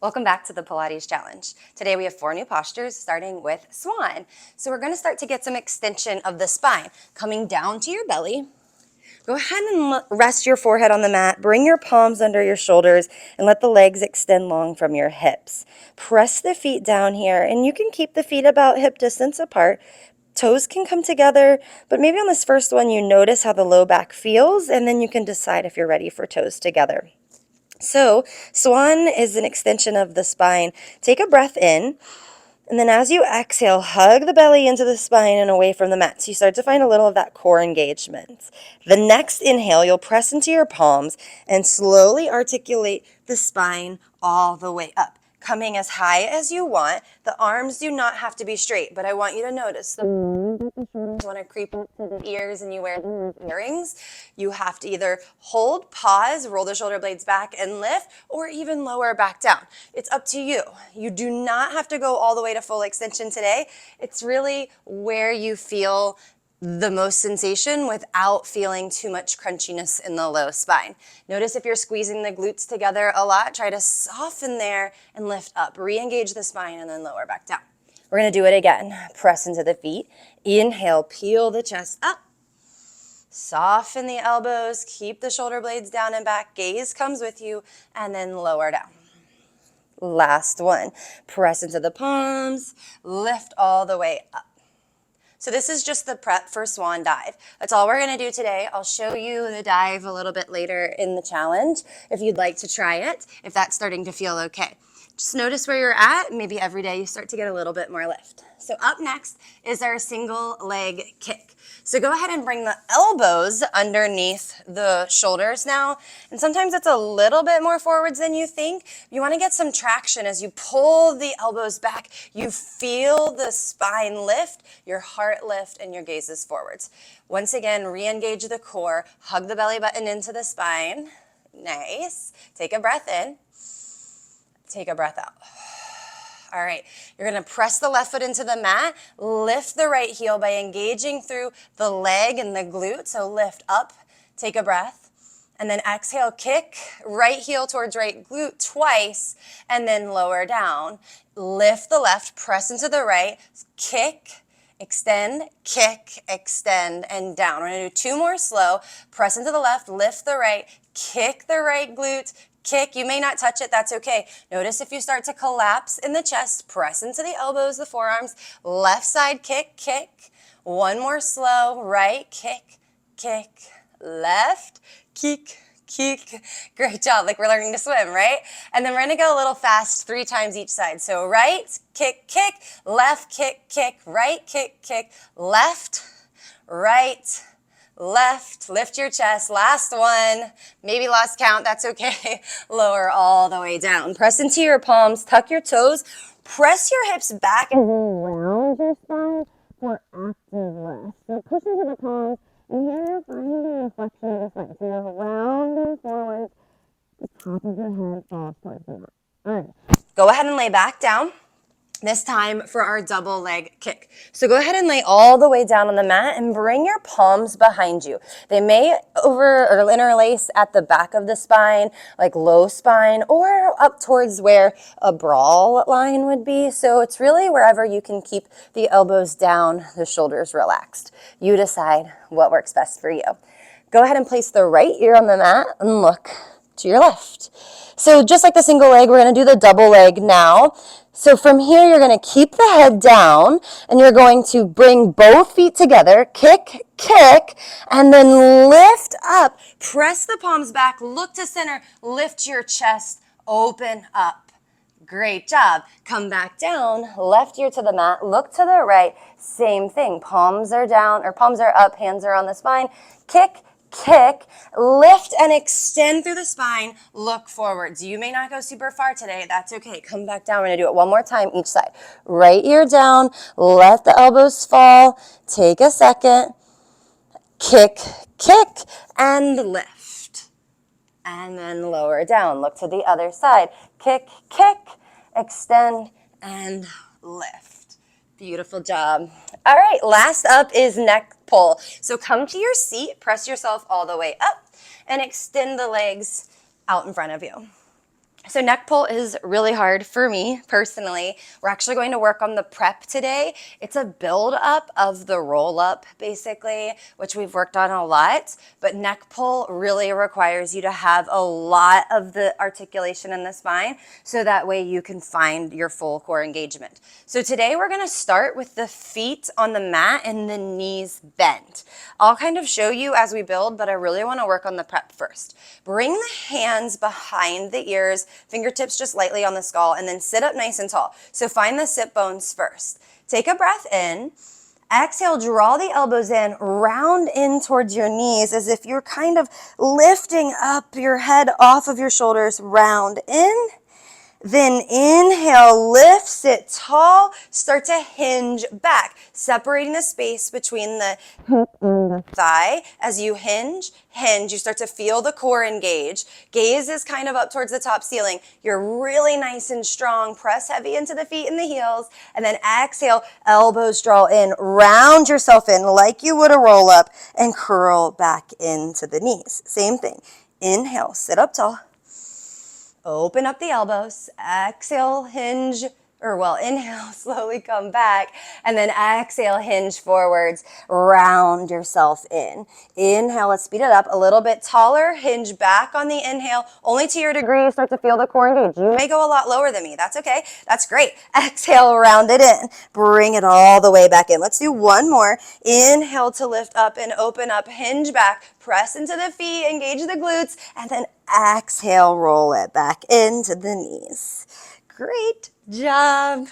Welcome back to the Pilates Challenge. Today we have 4 new postures, starting with Swan. So we're going to start to get some extension of the spine, coming down to your belly. Go ahead and rest your forehead on the mat, bring your palms under your shoulders, and let the legs extend long from your hips. Press the feet down here, and you can keep the feet about hip distance apart. Toes can come together, but maybe on this first one you notice how the low back feels, and then you can decide if you're ready for toes together. So, Swan is an extension of the spine. Take a breath in, and then as you exhale, hug the belly into the spine and away from the mat. So you start to find a little of that core engagement. The next inhale, you'll press into your palms and slowly articulate the spine all the way up, coming as high as you want. The arms do not have to be straight, but I want you to notice the moment that the shoulders want to creep up to the ears and you wear the earrings, you have to either hold, pause, roll the shoulder blades back and lift, or even lower back down. It's up to you. You do not have to go all the way to full extension today. It's really where you feel the most sensation without feeling too much crunchiness in the low spine. Notice if you're squeezing the glutes together a lot, try to soften there and lift up. Re-engage the spine and then lower back down. We're going to do it again. Press into the feet. Inhale, peel the chest up. Soften the elbows, keep the shoulder blades down and back. Gaze comes with you, and then lower down. Last one. Press into the palms, lift all the way up. So this is just the prep for Swan Dive. That's all we're going to do today. I'll show you the dive a little bit later in the challenge if you'd like to try it, if that's starting to feel okay. Just notice where you're at. Maybe every day you start to get a little bit more lift. So up next is our single leg kick. So go ahead and bring the elbows underneath the shoulders now. And sometimes it's a little bit more forwards than you think. You want to get some traction as you pull the elbows back. You feel the spine lift, your heart lift, and your gaze is forwards. Once again, re-engage the core. Hug the belly button into the spine. Nice. Take a breath in. Take a breath out. All right, you're going to press the left foot into the mat, lift the right heel by engaging through the leg and the glute. So lift up, take a breath, and then exhale, kick, right heel towards right glute twice, and then lower down. Lift the left, press into the right, kick, extend, kick, extend, and down. We're going to do 2 more slow. Press into the left, lift the right, kick the right glute, kick. You may not touch it, that's okay. Notice if you start to collapse in the chest, press into the elbows, the forearms, left side kick, kick. 1 more slow, right, kick, kick, left, kick, kick. Great job, like we're learning to swim, right? And then we're gonna go a little fast 3 times each side. So right, kick, kick, left, kick, kick, right, kick, kick, left, right, left, lift your chest, last one, maybe lost count, that's okay. Lower all the way down. Press into your palms, tuck your toes, press your hips back and round your spine for active lift. So push into the palms, and here you're finding the reflection of the spine. So you're rounding forward, the top of your head falls towards the mat. All right, go ahead and lay back down. This time for our double leg kick. So go ahead and lay all the way down on the mat and bring your palms behind you. They may over or interlace at the back of the spine, like low spine, or up towards where a brawl line would be. So it's really wherever you can keep the elbows down, the shoulders relaxed. You decide what works best for you. Go ahead and place the right ear on the mat and look to your left. So just like the single leg, we're going to do the double leg now. So from here, you're going to keep the head down, and you're going to bring both feet together, kick, kick, and then lift up. Press the palms back, look to center, lift your chest, open up. Great job. Come back down, left ear to the mat, look to the right, same thing. Palms are down, or palms are up, hands are on the spine. Kick, kick, lift and extend through the spine, look forwards. You may not go super far today, that's okay. Come back down, we're gonna do it one more time each side. Right ear down, let the elbows fall, take a second, kick, kick, and lift. And then lower down, look to the other side. Kick, kick, extend, and lift. Beautiful job. All right, last up is neck pull. So come to your seat, press yourself all the way up, and extend the legs out in front of you. So neck pull is really hard for me personally. We're actually going to work on the prep today. It's a build up of the roll up basically, which we've worked on a lot, but neck pull really requires you to have a lot of the articulation in the spine so that way you can find your full core engagement. So today we're going to start with the feet on the mat and the knees bent. I'll kind of show you as we build, but I really want to work on the prep first. Bring the hands behind the ears, fingertips just lightly on the skull, and then sit up nice and tall. So find the sit bones first. Take a breath in. Exhale, draw the elbows in, round in towards your knees as if you're kind of lifting up your head off of your shoulders, round in. Then inhale, lift, sit tall, start to hinge back, separating the space between the hip and the thigh. As you hinge, you start to feel the core engage. Gaze is kind of up towards the top ceiling. You're really nice and strong. Press heavy into the feet and the heels. And then exhale, elbows draw in, round yourself in like you would a roll up, and curl back into the knees. Same thing. Inhale, sit up tall. Open up the elbows, exhale, hinge, inhale, slowly come back, and then exhale, hinge forwards, round yourself in. Inhale, let's speed it up a little bit taller, hinge back on the inhale, only to your degree, start to feel the core engage. You may go a lot lower than me, that's okay, that's great. Exhale, round it in, bring it all the way back in. Let's do one more. Inhale to lift up and open up, hinge back, press into the feet, engage the glutes, and then exhale, roll it back into the knees. Great job.